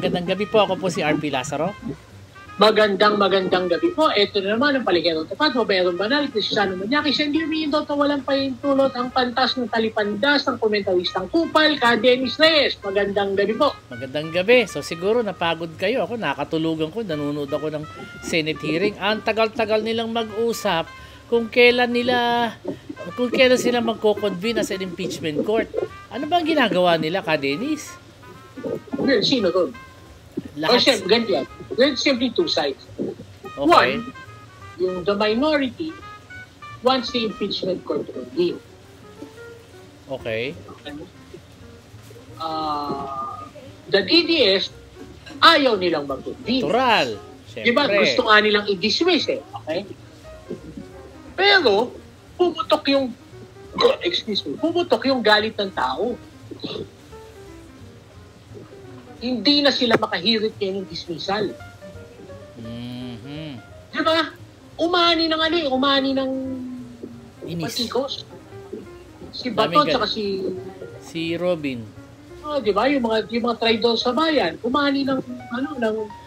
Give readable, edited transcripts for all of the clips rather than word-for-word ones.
magandang gabi po. Ako po si RP Lazaro. Magandang gabi po. Ito na naman ang Paligidong Tapat, Mabayarong Banal, Cristiano Manyaki, Sandy Rindo, walang pahintulot ang pantas ng talipandas ng komentaristang kupal, ka Dennis Reyes. Magandang gabi po. Magandang gabi. So siguro napagod kayo. Ako nakatulugan ko, nanonood ako ng Senate hearing. Ang tagal-tagal nilang mag-usap kung kailan sila magko-convene as an impeachment court. Ano ba ang ginagawa nila, ka Dennis? Sino doon? Lahat. Ganyan. There's simply two sides. Okay. One, yung the minority wants the impeachment court to convene. Okay. The DDS, ayaw nilang mag-convene. Natural. Diba? Gusto nga nilang i-dismiss eh. Okay? Pero, pumutok yung galit ng tao. Hindi na sila makahirit ngayon ng dismissal. Mm-hmm. Diba? Umani ng patikos. Si Baton saka si Robin. Diba? Yung mga traidor sa bayan, umani ng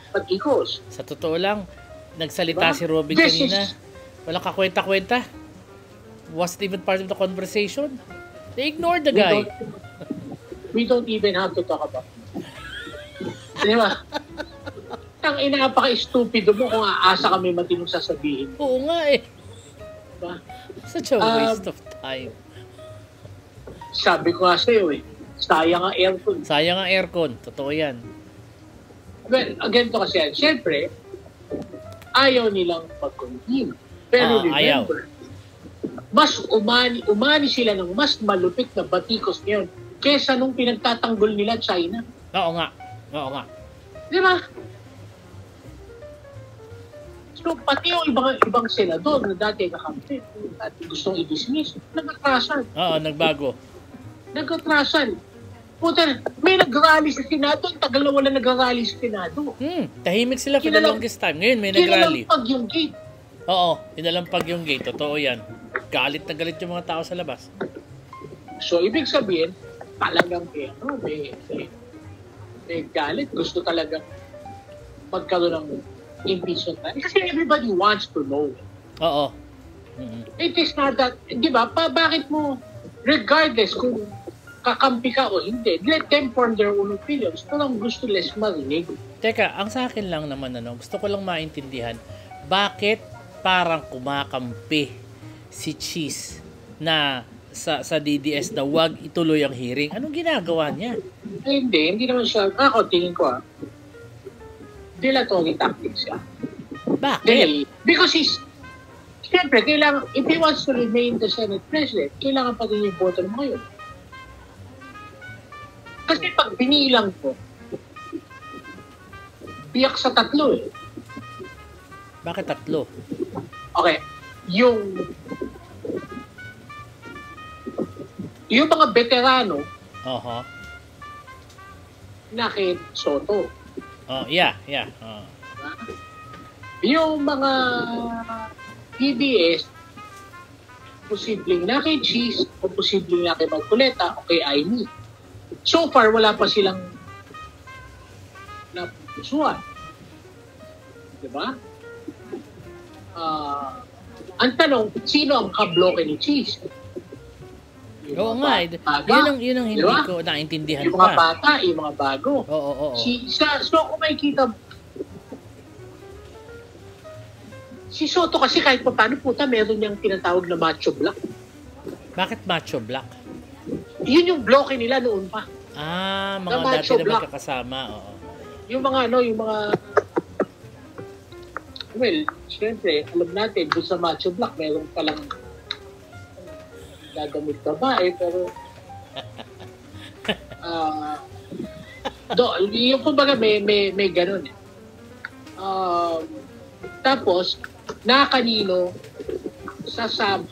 patikos. Sa totoo lang, nagsalita si Robin This kanina. Walang kakwenta-kwenta. Wasn't even part of the conversation. They ignored the guy. We don't even have to talk about it. Di ba? Ang napaka-stupido mo kung aasa kami matinong sasabihin. Oo nga eh. Diba? Such a waste of time. Sabi ko nga sa'yo eh, sayang ang aircon. Sayang ang aircon. Totoo yan. Well, again to kasi yan. Siyempre, ayaw nilang mag-convene. Pero remember, mas umani sila ng mas malupit na batikos ngayon kesa nung pinagtatanggol nila China. Oo nga. Di ba? So, pati yung ibang senador na dati nakampi at gustong i-dismiss, nag-atrasan. Oo, nagbago. Nag-atrasan. Puta, may nag-rally sa Senado, tagal na wala nag-rally sa Senado. Tahimik sila for the longest time. Ngayon may nag-rally. Kinalampag yung gate. Oo, kinalampag yung gate. Totoo yan. Galit na galit yung mga tao sa labas. So, ibig sabihin, talagang may galit. Gusto talagang magkaroon ng impeachment. Kasi everybody wants to know. Oo. It is not that, di ba, bakit mo, regardless kung kakampi ka o hindi, let them form their own opinions. Ito lang gusto less marinig. Teka, ang sa akin lang naman, gusto ko lang maintindihan, bakit parang kumakampi si Cheese na sa DDS na wag ituloy ang hearing? Anong ginagawa niya? Hindi naman siya. Tingin ko dilatory tactics siya. Bakit? Because siyempre, if he wants to remain the Senate President, kailangan pa rin yung boto mo ngayon. Kasi pag binilang ko, biyak sa 3 eh. Bakit 3? Okay. Yung mga veterano, nakit Soto. Oh, yeah. Yung mga PBS, posibleng nakit Cheese o posibleng nakit Magkuleta o kay Aimee. So far, wala pa silang napupusuan. Diba? Ang tanong, sino ang kabloke ni Cheese? Oo nga. Yun ang hindi ko naintindihan pa. Yung mga bata, yung mga bago. Oo. So kung makikita, si Soto kasi kahit pa paano meron niyang tinatawag na macho black. Bakit macho black? Yun yung bloke nila noon pa. Mga dati na magkakasama. Oo. Yung mga well, siyempre, alam natin, doon sa macho black, meron palang gagamit babae, pero yung kumbaga may ganun eh. Tapos, kanino sasama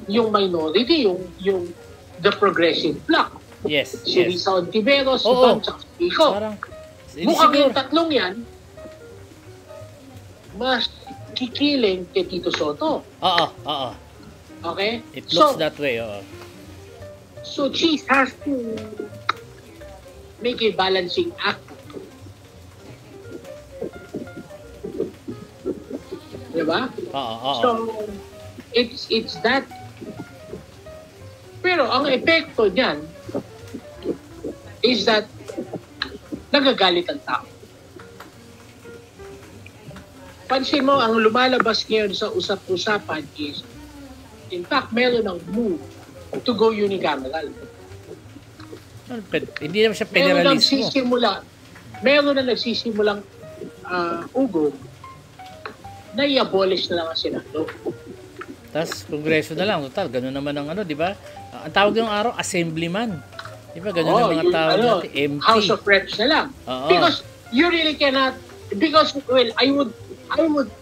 yung minority, yung the progressive bloc. Yes. Si Risa Ontiveros, si Tom, si Pico. Mukhang yung tatlong yan, mas kikiling kay Tito Soto. Oo. Okay? It looks that way, oo. So, Cheese has to make a balancing act Diba? Oo. So, it's that. Pero ang epekto niyan is that nagagalit ang tao. Pansin mo, ang lumalabas ngayon sa usap-usapan is, in fact, meron ng move to go unicameral. Hindi naman siya federalismo. Meron na nagsisimulang ugong na i-abolish na lang ang Senado. Tapos, Kongreso na lang. Total, gano'n naman ang di ba? Ang tawag ng araw, assemblyman. Di ba? Gano'n ang mga tawag natin, MP. House of Reps na lang. Because you really cannot, because, well, I would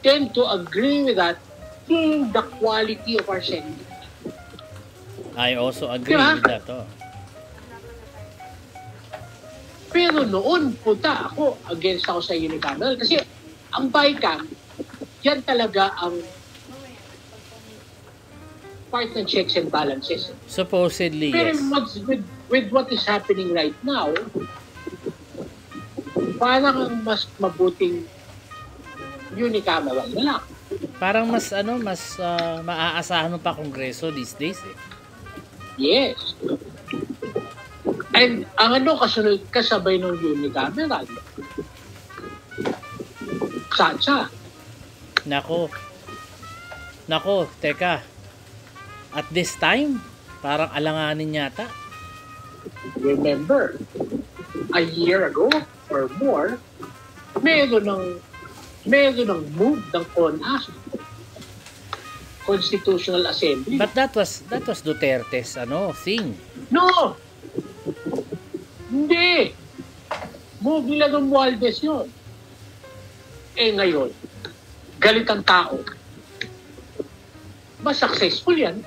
tend to agree with that, seeing the quality of our Senate. I also agree with that. Pero noon, punta ako, against ako sa unicameral. Kasi, ang BICAM, yan talaga ang part ng checks and balances. Supposedly, pero yes. With what is happening right now, parang ang mas mabuting unicameral na lang. Parang mas maaasahan mo pa Kongreso these days eh. Yes. And ang kasunod kasabay ng unicameral. Satsa. Nako, teka. At this time, parang alanganin yata. Remember, a year ago or more, meron ng move ng CONAS, Constitutional Assembly. But that was Duterte's thing. No! Hindi! Move nila ng Romualdez yun. Ngayon, galit ang tao. Mas successful yan.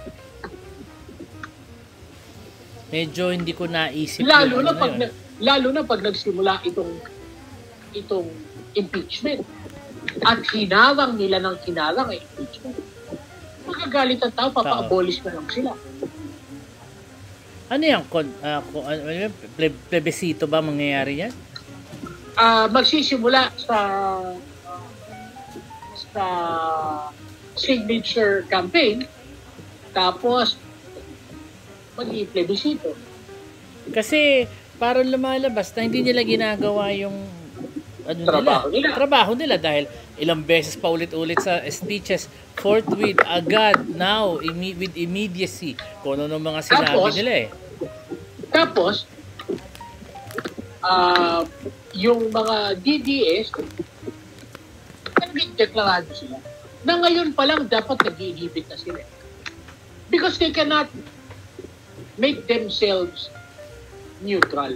Medyo hindi ko naisip. Lalo na pag nagsimula itong impeachment. At hinarang nila ng hinarang ang impeachment. Magagalit ang tao, papa-abolish na lang sila. Ano yan? Plebisito ba mangyayari yan? Magsisimula sa signature campaign, tapos mag-i-plebisito. Kasi parang lumalabas na hindi nila ginagawa yung trabaho nila dahil ilang beses pa ulit-ulit sa speeches, forthwith, agad, now, with immediacy, kung ano ng mga sinabi nila eh. Tapos, yung mga DDS, nag-deklarado sila na ngayon pa lang dapat nag-iibig na sila. Because they cannot make themselves neutral.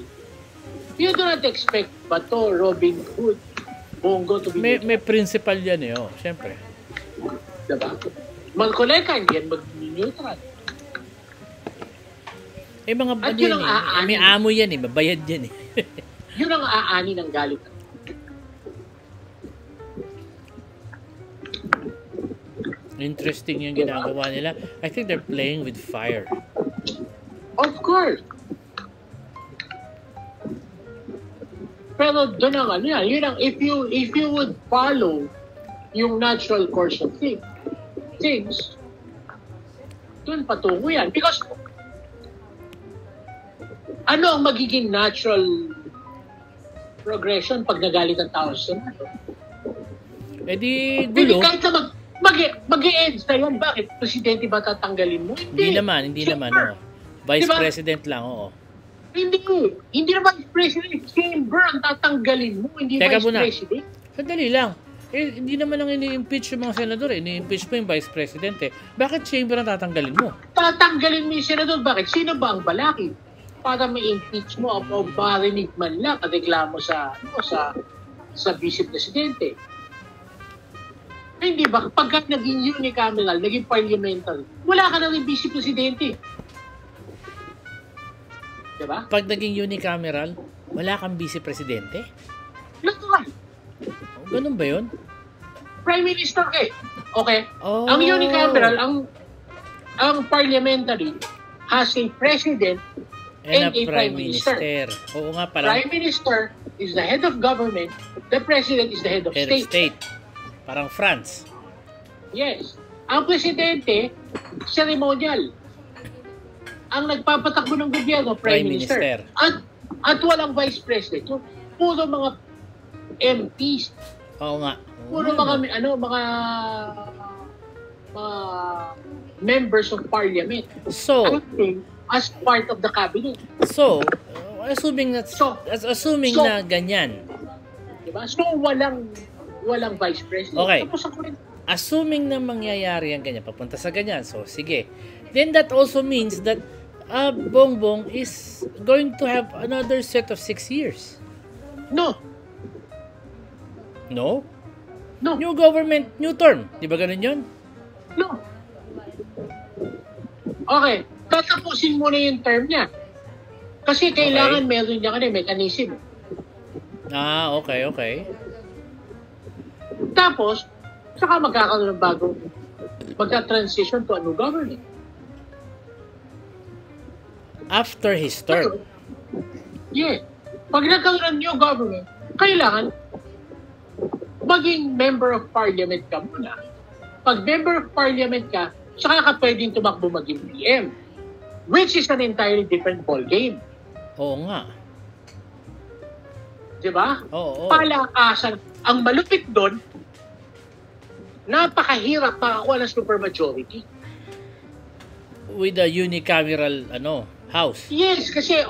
You do not expect Bato, Robin Hood, Bongo to be may principal yan eh, siyempre. Diba? Magkoleka, hindi yan mag-neutral. Mga may amo yan eh, mabayad yan eh. Yun ang aani ng galit. Interesting yung ginagawa nila. I think they're playing with fire. Of course. Pero doon ang yun ang if you would follow yung natural course of things, doon patungo yan. Because ano ang magiging natural progression pag nagalit ang tao sa Senado? Di gulo. Kahit na mag-e-edge na yan, bakit? Presidente ba tatanggalin mo? Hindi naman. Vice diba? President lang, Hindi na Vice President. Chamber ang tatanggalin mo, hindi Vice President. Sandali lang. Hindi naman ang ini-impeach yung mga senador. Ini-impeach pa yung Vice President eh. Bakit chamber ang tatanggalin mo? Tatanggalin mo yung senador. Bakit? Sino ba ang balaki? Para ma-impeach mo o marinig man lang at reklamo sa Vice Presidente. Hindi ba? Pagkat naging unicameral, naging parliamentary, wala ka na rin Vice Presidente. Diba? Pag naging unicameral, wala kang Vice Presidente? Natural. Ganun ba yun? Prime Minister eh. Okay? Ang unicameral, ang parliamentary has a president and a prime minister. Oo nga pala. Prime Minister is the head of government, the president is the head of state. Parang France. Yes. Ang presidente, ceremonial. Ang nagpapatakbo ng gobyerno, Prime Minister. At walang Vice President. So, puro mga MPs. Oo nga. Puro mga members of parliament. So, acting as part of the cabinet. So, assuming na ganyan. Diba? So, walang Vice President. Okay. Tapos ako rin. Assuming na mangyayari ang ganyan, papunta sa ganyan. So, sige. Then that also means that Bongbong is going to have another set of 6 years. No. No? No. New government, new term. Di ba ganun yun? No. Okay. Tatapusin muna yung term niya. Kasi kailangan meron niya mechanism. Okay. Tapos, saka magkakaroon ng bagong magka-transition to a new government. After his term. Yeah. Pag nagkaroon ng new government, kailangan maging member of parliament ka muna. Pag member of parliament ka, saka ka pwedeng tumakbo maging PM. Which is an entirely different ball game. Oo nga. Diba? Oo. Palakasan. Ang malupit doon, napakahirap makakuha ng supermajority. With a unicameral house. Yes, kasi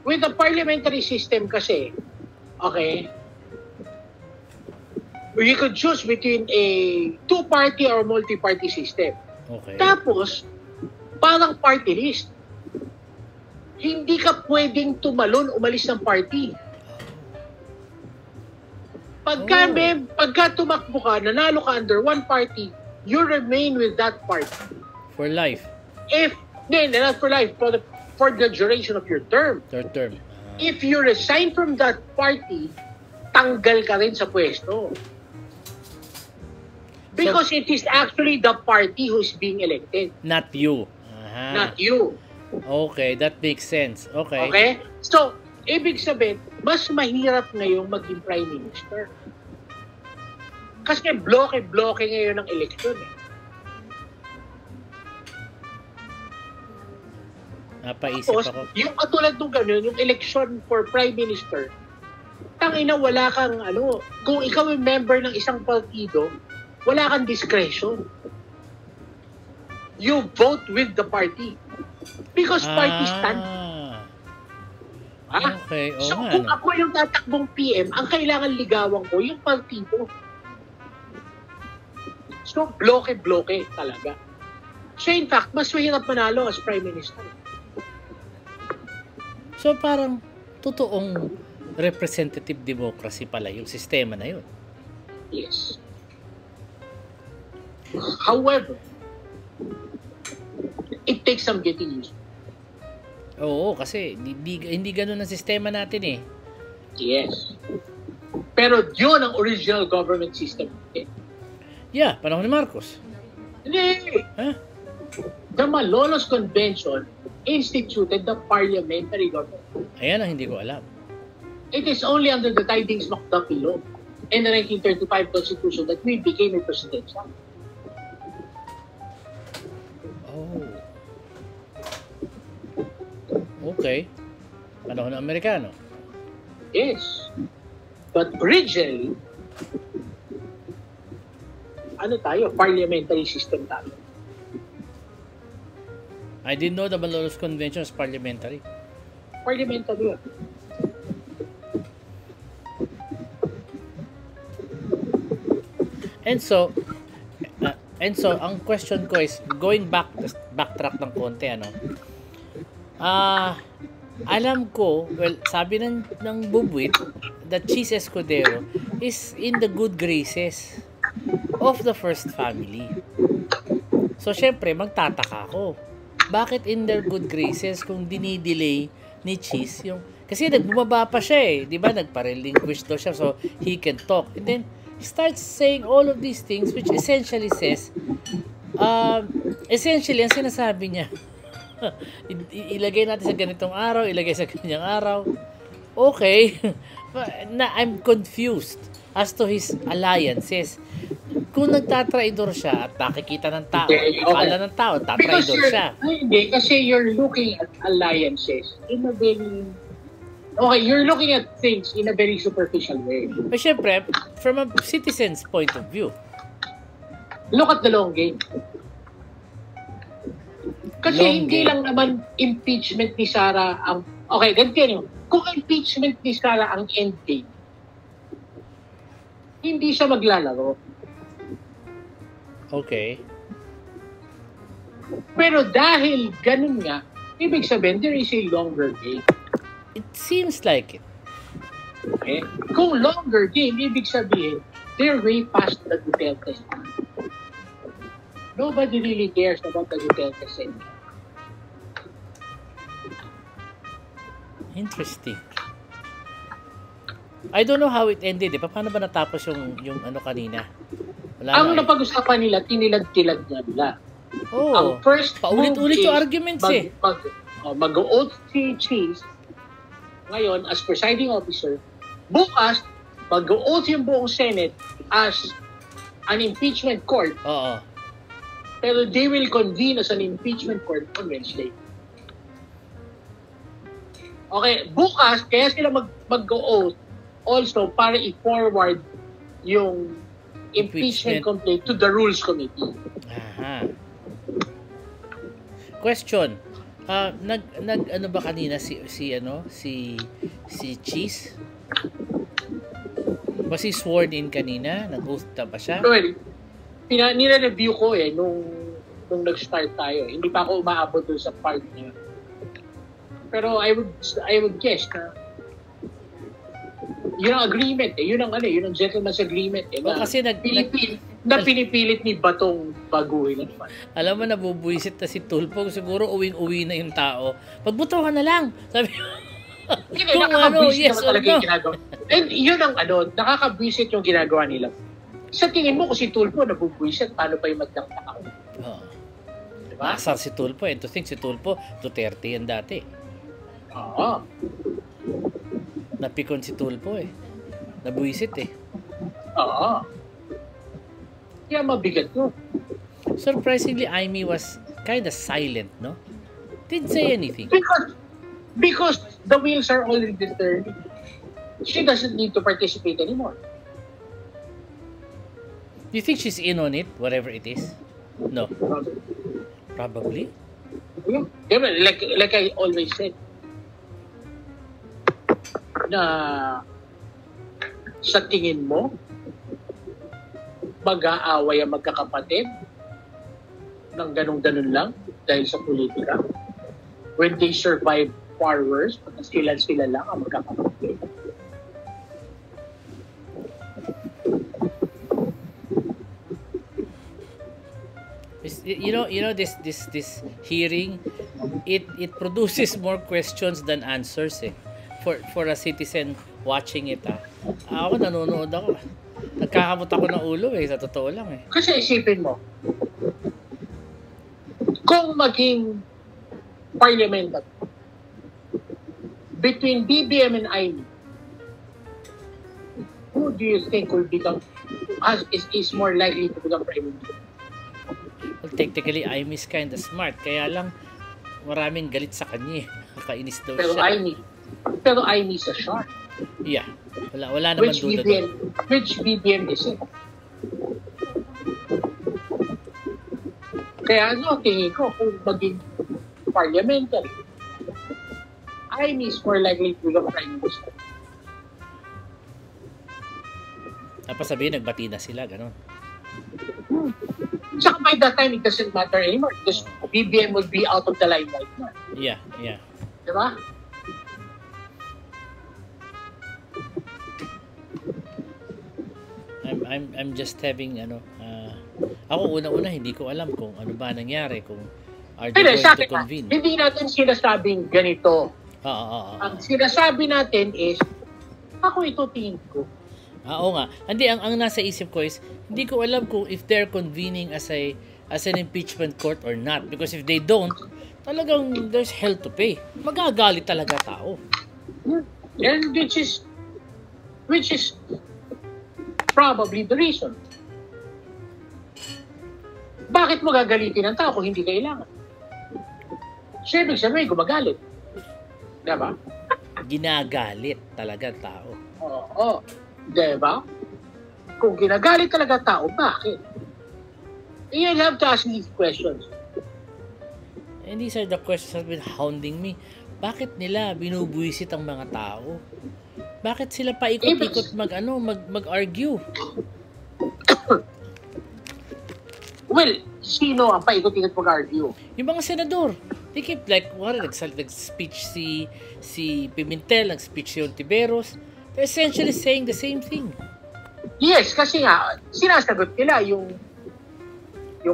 with the parliamentary system kasi, okay, you could choose between a two-party or multi-party system. Okay. Tapos, parang party list. Hindi ka pwedeng umalis ng party. Pagka tumakbo ka, nanalo ka under one party, you remain with that party. For life. Not for life, for the duration of your term. Third term. If you resign from that party, tanggal ka rin sa pwesto. Because it is actually the party who's being elected. Not you. Not you. Okay, that makes sense. Okay. Okay? So, ibig sabihin, mas mahirap ngayong maging Prime Minister. Kasi bloke-bloke ngayon ang eleksyon eh. Napaisip Tapos, ako. yung katulad nung gano'n, yung election for Prime Minister, tangina wala kang kung ikaw ay member ng isang partido, wala kang discretion. You vote with the party. Because party stand. Okay. So kung ako yung tatakbong PM, ang kailangan ligawan ko yung partido. So bloke-bloke talaga. So in fact, mas mahirap manalo as Prime Minister. So parang totoong representative democracy pala yung sistema na yun. Yes. However, it takes some getting used. Oo, kasi hindi ganun ang sistema natin eh. Yes. Pero yun ang original government system. Yeah, panahon ni Marcos. Hindi. Huh? The Malolos Convention instituted the parliamentary government. Ayan ang hindi ko alam. It is only under the Tidings McDuffie law and the 1935 Constitution that we became a presidential. Oh. Okay. Panahon ng Amerikano. Yes. But originally, parliamentary system tayo. I didn't know the Malolos Convention is parliamentary. Parliamentary yun. And so, ang question ko is, going backtrack ng konti, alam ko, well, sabi ng Bubwit, that Cheese Escudero is in the good graces of the first family. So, syempre, magtataka ako. Bakit in their good graces kung dinidelay ni Cheese yung... Kasi nagbumaba pa siya eh. Di ba? Nagpa-relinquish daw siya so he can talk. And then, he starts saying all of these things which essentially says, essentially, ang sinasabi niya, ilagay natin sa ganitong araw, ilagay sa ganyang araw. Okay. I'm confused as to his alliances. kung nagtatraidor siya at nakikita ng tao, Okay, okay. akala ng tao, tatraidor siya. Hindi, kasi you're looking at alliances in a very... Okay, you're looking at things in a very superficial way. Pero syempre, from a citizen's point of view, Look at the long game. Kasi Long hindi game. lang naman impeachment ni Sara ang... Okay, ganito yun. Kung impeachment ni Sara ang end game, hindi siya maglalaro. okay. Pero dahil ganun nga, ibig sabihin, there is a longer game. It seems like it. Okay? Kung longer game, ibig sabihin, they're way past the Duterte. Nobody really cares about the Duterte scene. Interesting. I don't know how it ended. Paano ba natapos yung ano kanina? Wala Ang na, napag-usapan nila, tinilad-tilad nga nila. Oh, Ang first paulit-ulit move yung is arguments mag-oath si Cheese ngayon as presiding officer. Bukas, mag-oath yung buong Senate as an impeachment court. Oo. Pero they will convene as an impeachment court on Wednesday. Okay, bukas, kaya sila mag-oath also para i-forward yung impeachment complaint to the Rules Committee. Aha. Question. Ano ba kanina si Cheese? Was he sworn in kanina? Nag-oath na ba siya? Well, nire-review ko nung nag-start tayo. Hindi pa ako umaabot dun sa part niya. Pero I would guess na yun ang agreement yun ang gentleman's agreement Well, kasi pinipilit ni Batong baguhin naman. Alam mo, nabubuisit na si Tulfo. Siguro uwing-uwi na yung tao. Pagbuto ka na lang. Sabi Kung nakakabwisit naman talaga yung ginagawa. And yun ang nakakabwisit yung ginagawa nila. Sa tingin mo, kung si Tulfo nabubuisit, paano pa yung magdang-tao? Oo. Diba? Asar si Tulfo. And to think si Tulfo, Duterte yan dati. Oo. Napikon si Tulfo Nabuisit Oo. Kaya mabigat yun. Surprisingly, Amy was kind of silent, no? Didn't say anything. Because the wheels are already turning. She doesn't need to participate anymore. Do you think she's in on it, whatever it is? No. Probably. Yeah, like I always said, na sa tingin mo, mag-aaway ang magkakapatid ng ganun-ganun lang dahil sa politika. When they survive far worse, sila lang ang magkakapatid. You know this hearing, it produces more questions than answers for a citizen watching it. Ako nanonood ako. Nagkakamot ako ng ulo sa totoo lang Kasi isipin mo, kung maging parliament between BBM and Amy, who do you think will become is more likely to become prime minister? Well, technically, Amy's kind of smart. Kaya lang, maraming galit sa kanya. Nakainis daw siya. Pero Amy's a shark. Yeah. Wala naman duda doon. Which BBM is it? Kaya tingin ko, kung maging parliamentary, Amy is more likely to become prime minister. Tapos sabihin, nagbati na sila, gano'n. Saka by that time, it doesn't matter anymore because BBM would be out of the limelight na. Yeah. Diba? I'm just having ako una hindi ko alam kung ano ba nangyari, kung are they going to convene. Hindi natin sinasabing ganito. Ang sinasabi natin is ako ito tingin ko. Oo nga. Hindi, ang nasa isip ko is hindi ko alam kung if they're convening as an impeachment court or not, because if they don't, talagang there's hell to pay. Magagalit talaga tao. And which is probably the reason Bakit mo gagalitin ang tao kung hindi kailangan? Siya ibig sabihin, gumagalit. Diba? Ginagalit talaga ang tao. Oo. Diba? Kung ginagalit talaga ang tao, bakit? You have to ask these questions. And these are the questions that have been hounding me. Bakit nila binubuwisit ang mga tao? Bakit sila paikot-ikot mag-argue? Well, sino ang paikot-ikot mag-argue? Yung mga senador. They keep nag-speech si Pimentel, nag-speech si Ontiveros. They're essentially saying the same thing. Yes, kasi nga, sinasagot nila yung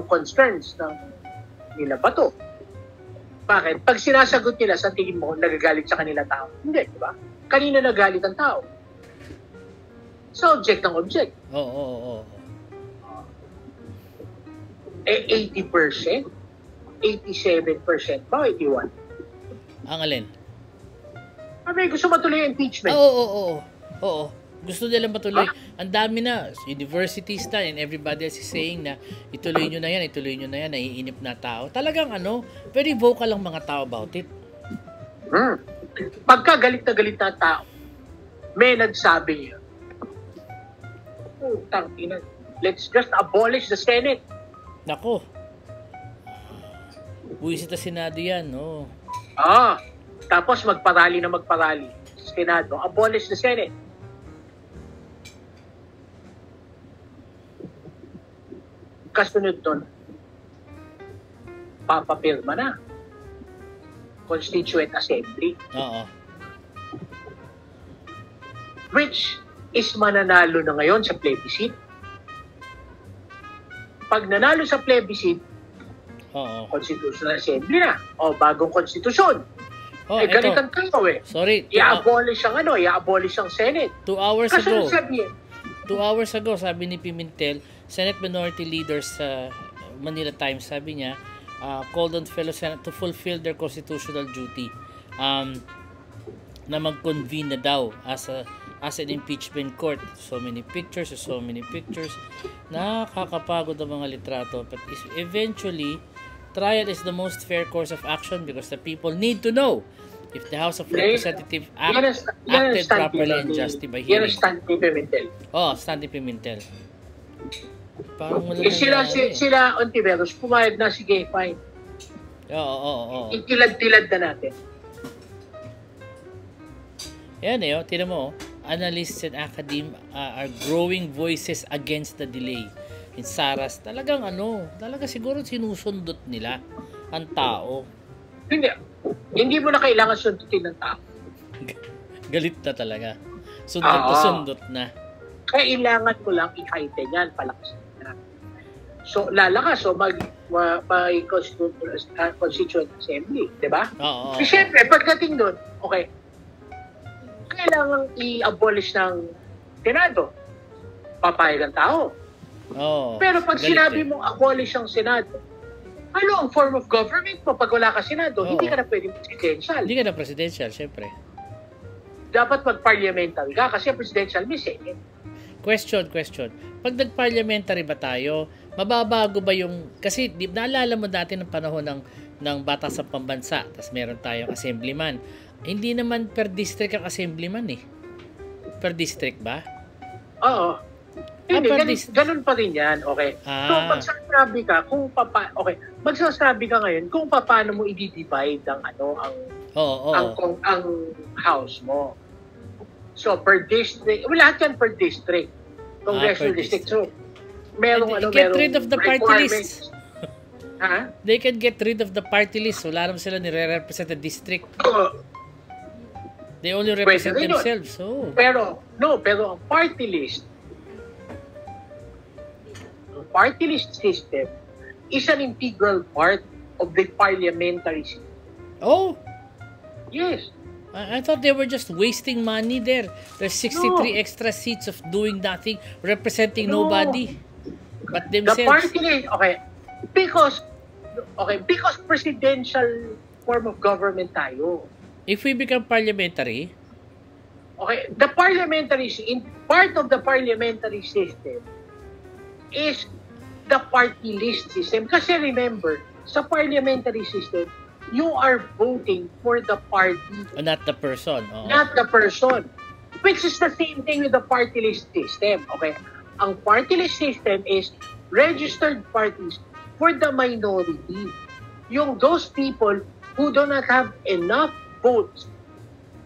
concerns ng nila Bato. Bakit? Pag sinasagot nila, sa tingin mo, nagagalit sa kanila tao. Hindi, di ba? Kanina nagalit ang tao. Sa object ng object. Oo. Eh, 80%? 87% ba? 81%? Ang alin? Gusto matuloy yung impeachment. Oo. Gusto nila matuloy. Ang dami na. Universities na and everybody else is saying na ituloy nyo na yan, naiinip na tao. Talagang very vocal ang mga tao about it. Pagka galit na galit na tao, may nagsabi niya, let's just abolish the Senate. Nako. Buwisit na Senado yan, no? Tapos magparali. Senado, abolish the Senate. Kasunod doon, papapirma na. Constituent Assembly. Oo. Which is mananalo na ngayon sa plebiscite. Pag nanalo sa plebiscite, Constitutional Assembly na. Bagong konstitusyon. Galit ang tao Sorry. I-abolish ang Senate. 2 hours Kasi ago. sabihin, 2 hours ago, sabi ni Pimentel, Senate Minority Leaders sa Manila Times, sabi niya, called on fellow Senate to fulfill their constitutional duty na mag-convene na daw as an impeachment court. So many pictures. Nakakapagod ang mga litrato. But eventually, trial is the most fair course of action because the people need to know if the House of Representatives acted properly and justly by hearing. Yan ang stand ni Pimentel. Stand ni Pimentel. Parang wala sila Ontiveros, pumayag na, sige, fine. Oo. Itilad-tilad na natin. Yan tinan mo, analysts and academe are growing voices against the delay. In Saras, talagang siguro sinusundot nila ang tao. Hindi mo na kailangan sundutin ng tao. Galit na talaga. Sundot na. Kailangan mo lang i-heighten yan, palakasin na. So, lalakas. So, may Constituent Assembly. Diba? Oo. Siyempre, pagdating doon, okay, kailangan i-abolish ng Senado. Papayag ang tao. Pero pag sinabi mong abolish ang Senado, ano ang form of government mo pag wala ka Senado? Hindi ka na pwedeng presidential. Hindi ka na presidential, syempre. Dapat mag-parliamentary ka kasi presidential may Senate. Question. Pag nag-parliamentary ba tayo, mababago ba yung... Kasi naalala mo dati ng panahon ng batas sa pambansa, tapos meron tayong assemblyman. Hindi naman per district ang assemblyman Per district ba? Oo. Hindi, ganun pa rin yan. Okay. So, magsasabi ka ngayon kung paano mo i-divide ang ang house mo. So, per district, lahat yan per district. Congressional district. So, get rid of the party list. Ha? They can get rid of the party list. Wala naman sila nire-represent the district. They only represent themselves. Pero ang party list system is an integral part of the parliamentary system. Yes. I thought they were just wasting money there. There's 63 extra seats of doing nothing, representing nobody but themselves. The party list, because presidential form of government tayo. If we become parliamentary, the part of the parliamentary system is the party list system. Kasi remember, sa parliamentary system, you are voting for the party. Not the person. Not the person. Which is the same thing with the party list system. Okay? Ang party list system is registered parties for the minority. Yung those people who do not have enough votes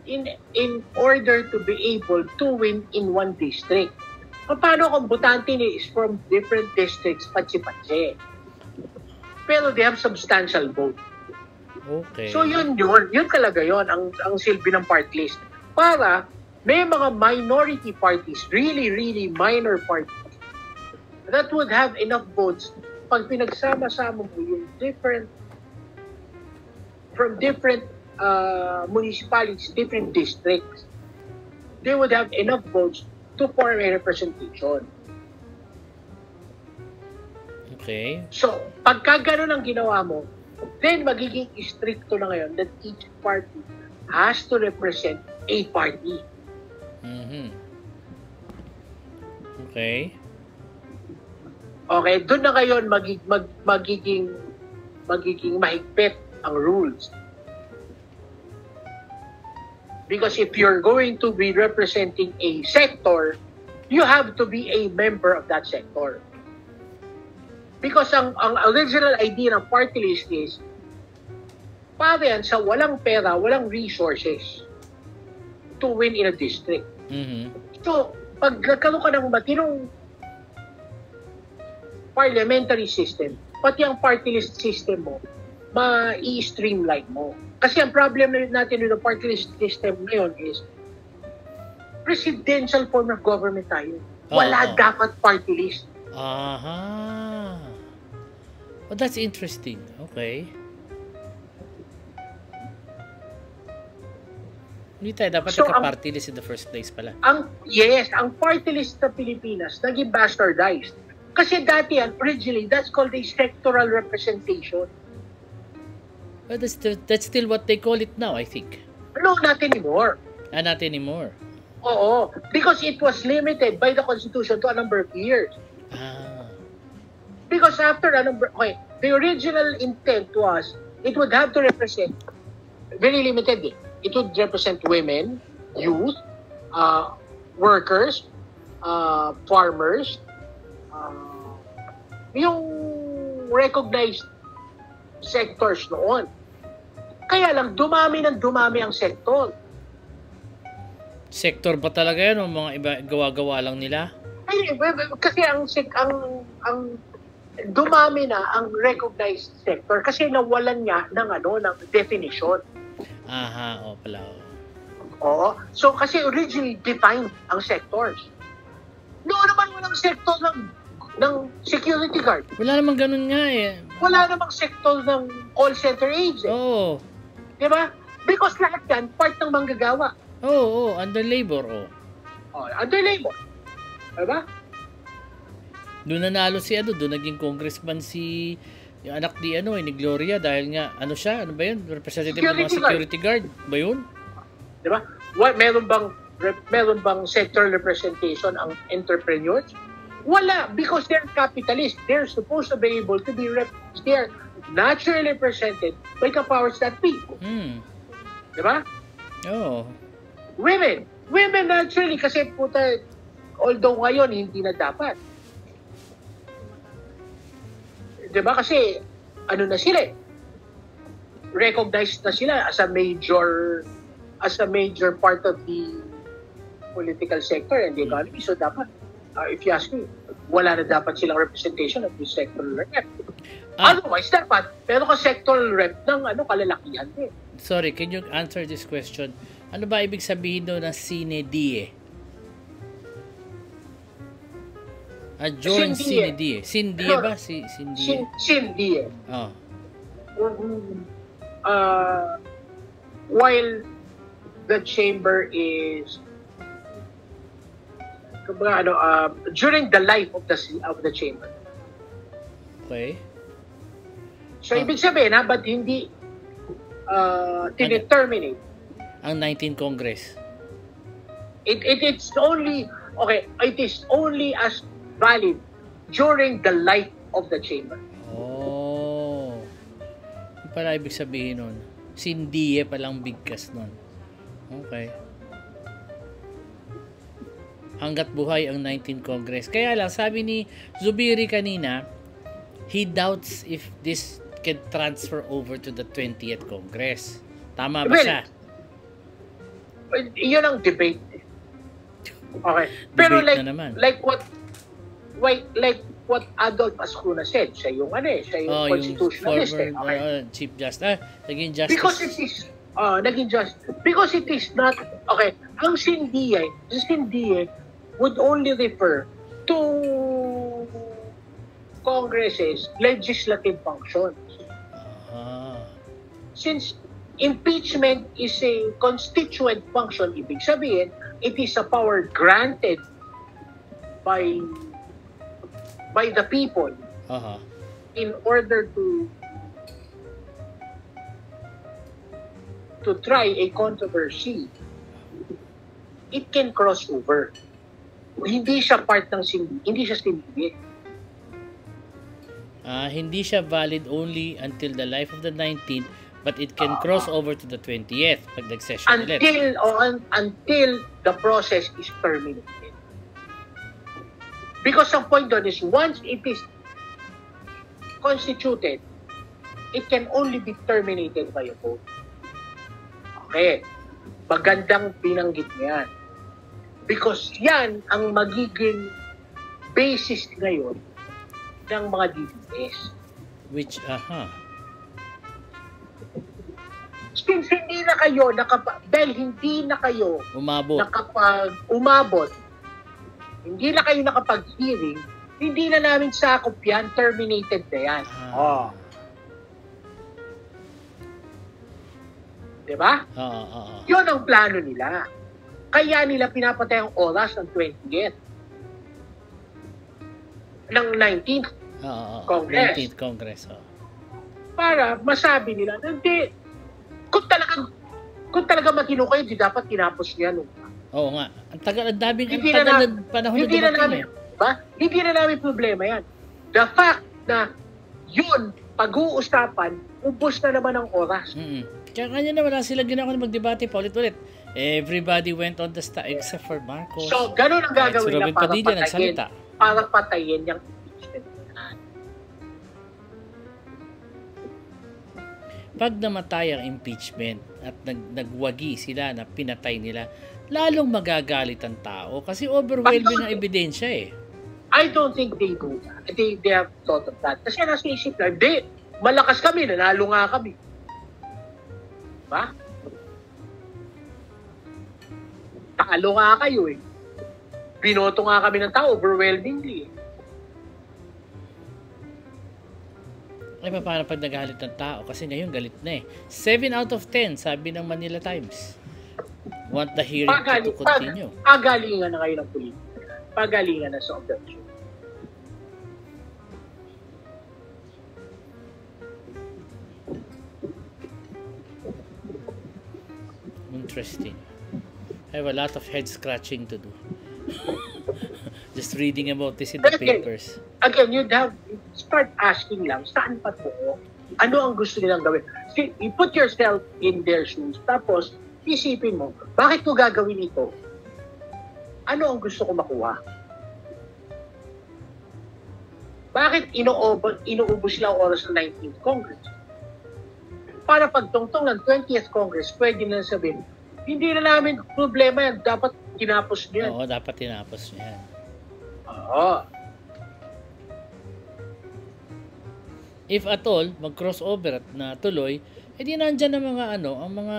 in order to be able to win in one district. Paano kung butante niya is from different districts, patsi-patsi? Pero they have substantial vote. Okay. So yun talaga yun, ang silbi ng party list. Para may mga minority parties, really, really minor parties, that would have enough votes pag pinagsama-sama mo yung from different municipalities, different districts, they would have enough votes to form a representation. Okay. So, pagka gano'n ang ginawa mo, then magiging stricto na ngayon that each party has to represent a party. Mm-hmm. Okay. Okay, doon na ngayon magiging mahigpit ang rules. Because if you're going to be representing a sector, you have to be a member of that sector. Because ang original idea ng party list is, para yan sa walang pera, walang resources to win in a district. Mm-hmm. So, pag nagkaroon ka ng matinong parliamentary system, pati ang party list system mo, ma-i-streamline mo. Kasi ang problem natin with the party list system ngayon is presidential form of government tayo. Wala dapat party list. Aha. Oh, that's interesting. Okay. Hindi tayo dapat nagka-party list in the first place pala. Ang party list sa Pilipinas naging bastardized. Kasi dati originally, that's called a sectoral representation. Well, that's still what they call it now, I think. No, not anymore. Not anymore. Oo. Because it was limited by the Constitution to a number of years. Because after the original intent was, it would have to represent, very limited it would represent women, youth, workers, farmers, yung recognized sectors noon. Kaya lang, dumami ang sektor. Sektor ba talaga yan o mga iba gawa-gawa lang nila? Ay, kasi ang dumami na ang recognized sector kasi nawalan niya ng definition. Aha, pala. Oo. So, kasi originally defined ang sectors. Noon naman walang sector ng security guard. Wala namang ganun nga eh. Wala namang sector ng call center agent. Oo. Diba? Because lahat yan, part ng manggagawa. Oo, under labor, under labor. Diba? Doon nanalo doon naging congressman yung anak ni Gloria dahil nga, siya? Ano ba yun? Representative ng mga security guard. Ba yun? Diba? Meron bang sector representation ang entrepreneurs? Wala, because they're capitalists. They're supposed to be able to be they're naturally represented by the powers that be. Diba? Oo. Women naturally, kasi although ngayon hindi na dapat. Diba? Kasi na sila recognized na sila as a major part of the political sector and the economy. So dapat, if you ask me, wala na dapat silang representation of the sectoral rep. Otherwise, dapat, pero ka sectoral rep ng kalalakihan din. Sorry, can you answer this question? Ano ba ibig sabihin doon ng sine die? Join sine die. Sin die ba? Sin die. Sin die. While the chamber is during the life of the chamber. Okay. So ibig sabihin ba't hindi terminate ang 19th Congress? It's only it is only as valid during the life of the chamber. Oh. Yung pala ibig sabihin nun. Sindiye palang bigkas nun. Okay. Hanggat buhay ang 19th Congress. Kaya lang, sabi ni Zubiri kanina, he doubts if this can transfer over to the 20th Congress. Tama ba siya? Yun ang debate. Okay. Pero Debate like what Adolf Ascuna said, siya yung constitutionalist. Yung former Chief Justice. Naging Justice. Because it is naging just. Because it is not, okay, ang sindiye would only refer to Congress's legislative functions. Since impeachment is a constituent function, ibig sabihin, it is a power granted by the people in order to try a controversy. It can cross over. Hindi siya part ng hindi siya sindiye. Hindi siya valid only until the life of the 19th, but it can cross over to the 20th pag nag-session ulit. Until the process is terminated. Because ang point doon is, once it is constituted, it can only be terminated by a vote. Okay. Magandang binanggit niyan. Because yan ang magiging basis ngayon ng mga DDS. Which, Since hindi na kayo umabot, hindi na kayo nakapag-hearing, hindi na namin sakop yan, terminated na yan. Diba? Yun ang plano nila. Kaya nila pinapatay ang oras ng 20th. Ng 19th Congress. 19th Congress. Para masabi nila, hindi, kung talaga matino kayo, di dapat tinapos niya nung. Oo nga. Ang tagal ng panahon hindi na namin, hindi na namin problema yan. The fact na yun, pag-uusapan, ubos na naman ang oras. Kaya kanya na wala silang ginawa na magdebate pa ulit-ulit. Everybody went on the stage except for Marcos. So, ganun ang gagawin na para patayin yung impeachment. Pag namatay ang impeachment at nagwagi sila na pinatay nila, lalong magagalit ang tao kasi overwhelming ang ebidensya eh. I don't think they do that. They have thought of that. Kasi nasa isip na, malakas kami, nanalo nga kami. Diba? Talo nga kayo eh. Binoto nga kami ng tao overwhelmingly. Ay, paano pag nagalit ng tao? Kasi ngayon galit na eh. 7 out of 10, sabi ng Manila Times. Want the hearing to continue. Pagalingan na kayo ng politika. Pagalingan na sa objection. Interesting. I have a lot of head scratching to do. Just reading about this in the papers. Again, you'd have start asking lang, saan pa to? Ano ang gusto nilang gawin? See, you put yourself in their shoes, tapos isipin mo, bakit ko gagawin ito? Ano ang gusto ko makuha? Bakit inuubos lang oras ng 19th Congress? Para pagtungtong ng 20th Congress, pwede na sabihin, hindi na namin problema yan, dapat tinapos niyan. Oo, dapat tinapos niyan. Oo. If at all, mag-crossover at natuloy, edi nandyan ang mga ang mga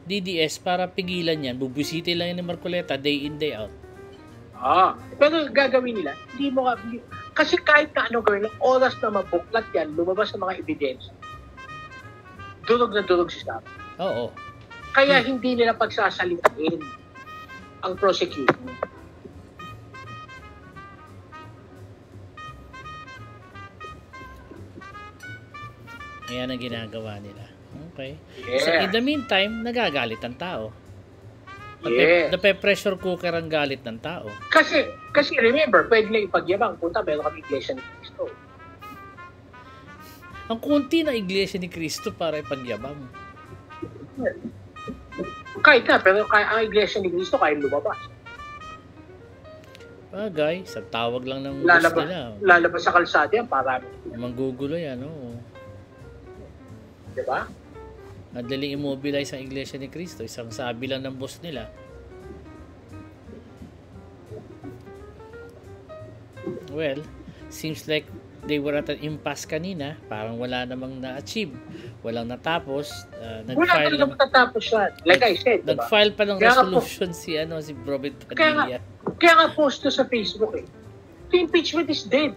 DDS para pigilan yan. Bubusiti lang yan ni Marcoleta day in, day out. Pero gagawin nila, kasi kahit na ano gawin, oras na mabuklat yan, lumabas sa mga ebidensya. Durog na durog si staff. Oo. Kaya hindi nila pagsasalitain ang prosecution. Ayan ang ginagawa nila. Okay. Yeah. So in the meantime, nagagalit ang tao. Nape-pressure cooker ang galit ng tao. Kasi remember, pwede na ipagyabang, punta, meron kami iglesia ni Cristo. Ang konti na Iglesia ni Cristo para ipagyabang. Kahit na, pero ang Iglesia ni Cristo kaya lumabas. Bagay, sa tawag lang ng gusto nila. Lalabas sa kalsada yan, para manggugulo yan, oo. Diba? Madaling immobilize ang Iglesia ni Cristo. Isang sabi lang ng boss nila. Well, seems like they were at an impasse kanina. Parang wala namang na-achieve. Walang natapos. Wala talaga matatapos yan. Like I said, diba? Nag-file pa ng resolution si Robert Padilla. Kaya nga post to sa Facebook eh. The impeachment is dead.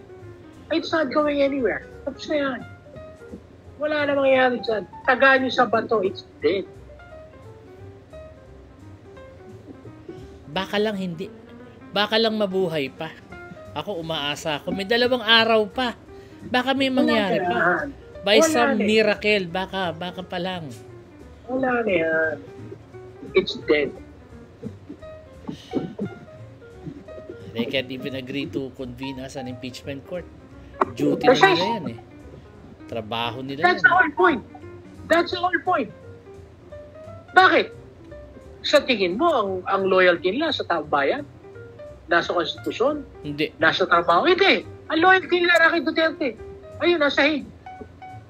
It's not going anywhere. Tapos na yan. Wala na mangyayari dyan. Tagaan nyo sa bato, it's dead. Baka lang hindi. Baka lang mabuhay pa. Ako umaasa ako. May 2 araw pa. Baka may mangyari pa. By some miracle. Baka pa lang. Wala na yan. It's dead. They can't even agree to convene as an impeachment court. Duty na nila yan eh. Trabaho nila That's the whole point. That's the whole point. Bakit? Sa tingin mo, ang loyalty nila sa taong bayan? Nasa konstitusyon? Hindi. Nasa trabaho? Hindi. Ang loyalty nila Roque Duterte. Ayun, nasa hig.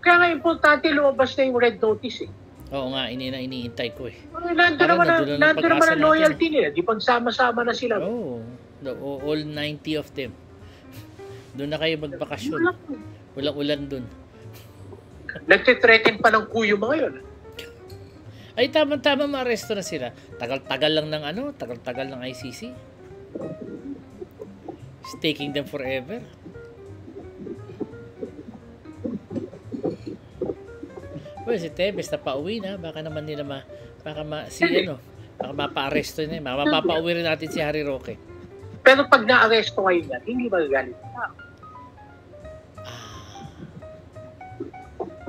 Kaya nga importante lumabas na yung red notice eh. Oo nga, iniintay ko eh. Nandun naman ang loyalty nila. Di pagsama-sama na sila. Oo. All 90 of them. Doon na kayo magbakasyon. Walang ulan doon. Nagtitreten pa ng kuyo mga yun. Ay, tama-tama ma-arresto na sila. Tagal-tagal lang ng tagal-tagal ng ICC. It's taking them forever. Well, si Tebes na pauwi na. Baka naman nila baka mapa-arresto na. Mapapauwi rin natin si Harry Roque. Pero pag na-arresto ngayon yan, hindi magagalit na.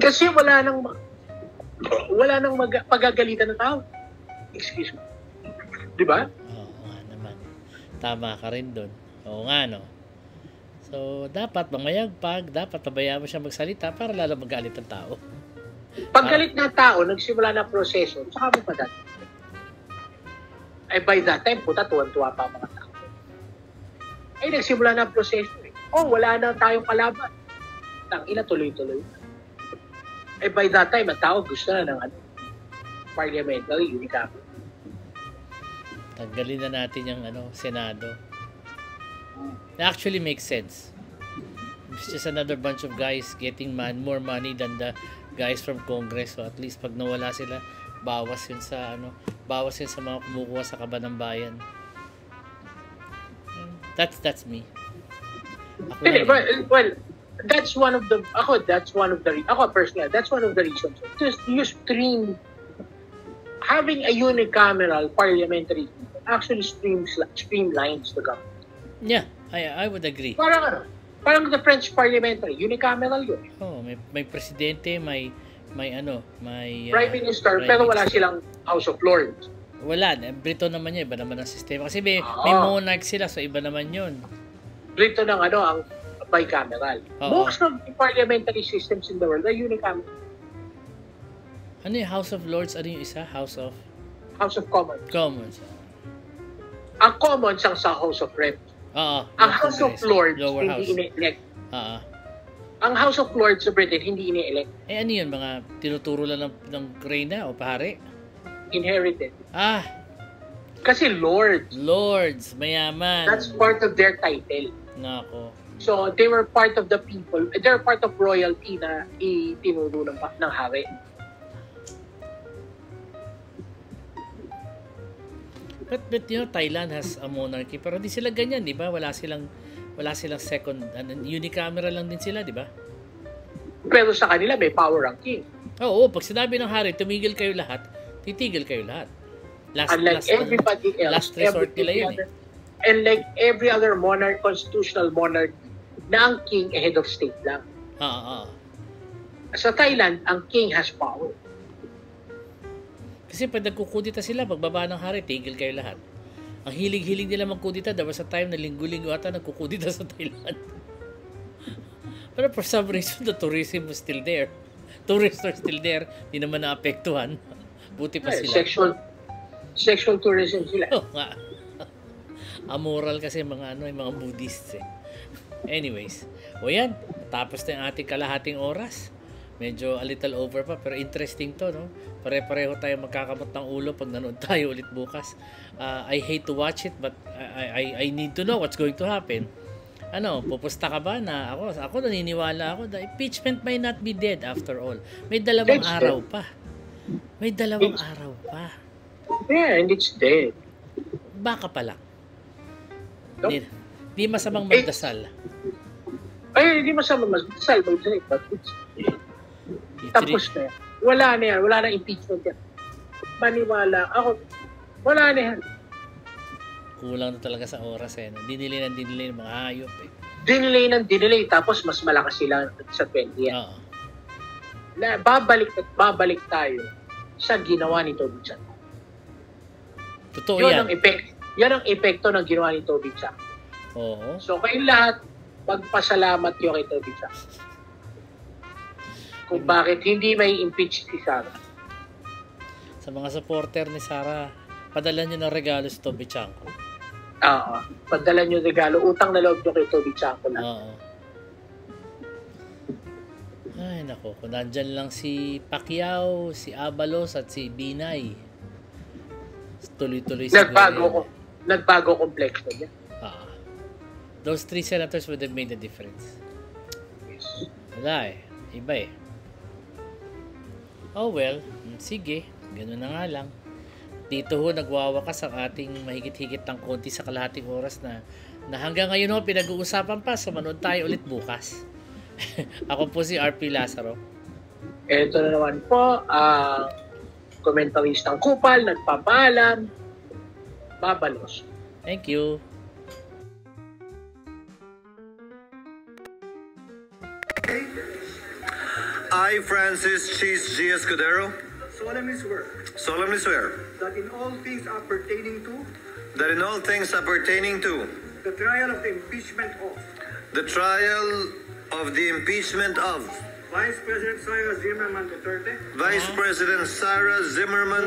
Kasi wala nang pagagalitan ng tao. Excuse me. Di ba? Oo nga naman. Tama ka rin doon. Oo nga, no? So, dapat mamayagpag, dapat pabayaan mo siya magsalita para lalo magalit ang tao. Pag galit na tao, nagsimula na proseso, saka mo pa dati. Ay by that time, puta, tuwan-tuwa pa ang mga tao. Ay, nagsimula na ang proseso eh. Oh, wala na tayong kalaban. Tangina, tuloy-tuloy. Eh, by that time, ang tao gusto na ng parliamentary unicameral. Tanggalin na natin yung Senado. It actually makes sense. It's just another bunch of guys getting more money than the guys from Congress. So at least pag nawala sila, bawas yun sa mga kumukuha sa kaban ng bayan. That's me. Well, that's one of the reasons. Just you having a unicameral parliamentary actually streamlines the government. Yeah, I would agree. Parang the French parliamentary, unicameral yun. Oh, may presidente, may Prime Minister, pero wala silang House of Lords. Wala, Brito naman yun, iba naman ang sistema. Kasi may monarch sila, so iba naman yun. Brito ng ang bicameral. Most of the parliamentary systems in the world are unicameral. Ano yung House of Lords? Ano yung isa? House of Commons. Commons. Ang Commons ang sa House of Reps. Ang House of Lords hindi ini-elect. Ang House of Lords sa Britain hindi ini-elect. Eh ano yun? Mga tinuturo lang ng reyna o pare? Inherited. Kasi Lords. Lords, mayaman. That's part of their title. Nako. So they were part of the people. They're part of royalty na itinuro ng hari. But Thailand has a monarchy pero hindi sila ganyan, di ba? Wala silang second, unicameral lang din sila, di ba? Pero sa kanila may power ang king. Oo, pag sinabi ng hari, tumigil kayo lahat, titigil kayo lahat. Last resort nila yun eh. And like every other constitutional monarch, na ang king head of state lang. Sa Thailand, ang king has power. Kasi pag nagkukudita sila, pagbaba ng hari, tigil kayo lahat. Ang hilig-hilig nila magkudita, dapat sa time na linggo-linggo ata nagkukudita sa Thailand. Pero for some reason, the tourism was still there. Tourists are still there. Di naman naapektuhan. Buti pa sila. Sexual tourism sila. Oo nga. Amoral kasi mga yung mga Buddhists eh. Anyways, o yan, tapos na yung ating kalahating oras. Medyo a little over pa, pero interesting to, no? Pare-pareho tayo magkakamot ng ulo pag nanood tayo ulit bukas. I hate to watch it, but I need to know what's going to happen. Pupusta ka ba na ako naniniwala ako, the impeachment may not be dead after all. May dalawang araw pa. Yeah, and it's dead. Baka pa lang. No? Di masamang magdasal. Ay, hindi masamang magdasal. But it's dead. Tapos na yan. Wala na yan. Wala na impeachment yan. Maniwala. Ako, wala na yan. Kulang na talaga sa oras eh. Dinilay ng mga hayop eh. Dinilay. Tapos mas malakas sila sa 20 yan. Oo. Babalik tayo sa ginawa ni Toby Chan. Totoo yan. Yan ang epekto ng ginawa ni Toby Chan. Oo. So kayong lahat, magpasalamat yung kay Toby Chan. Kung bakit hindi may impeach si Sara. Sa mga supporter ni Sara, padala nyo ng regalo si Toby Chanko. Oo. Padala nyo regalo. Utang na loob nyo kay Toby Chanko lang. Oo. Ay, nako. Kung nandyan lang si Pacquiao, si Abalos, at si Binay. Tuloy-tuloy siguro. Nagbago complex na yan. Those three senators would have made a difference. Yes. Wala eh. Iba eh. Oh well, sige. Ganun na nga lang. Dito ho nagwawakas ang ating mahigit-higit ng konti sa kalahating oras na hanggang ngayon ho pinag-uusapan pa. So manood tayo ulit bukas. Ako po si RP Lazaro. Ito na naman po, komentaristang kupal, nagpapaalam, Babalos. Thank you. I, Francis Cheese G. Escudero, solemnly swear that in all things appertaining to the trial of the impeachment of Vice President Sara Zimmerman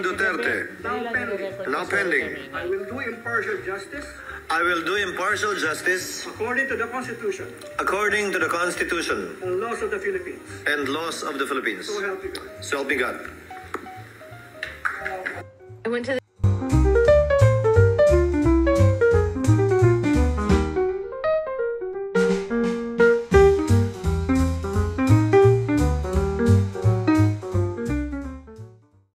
Duterte, now pending, I will do impartial justice according to the Constitution and laws of the Philippines. So help me God. So help me God. I went to the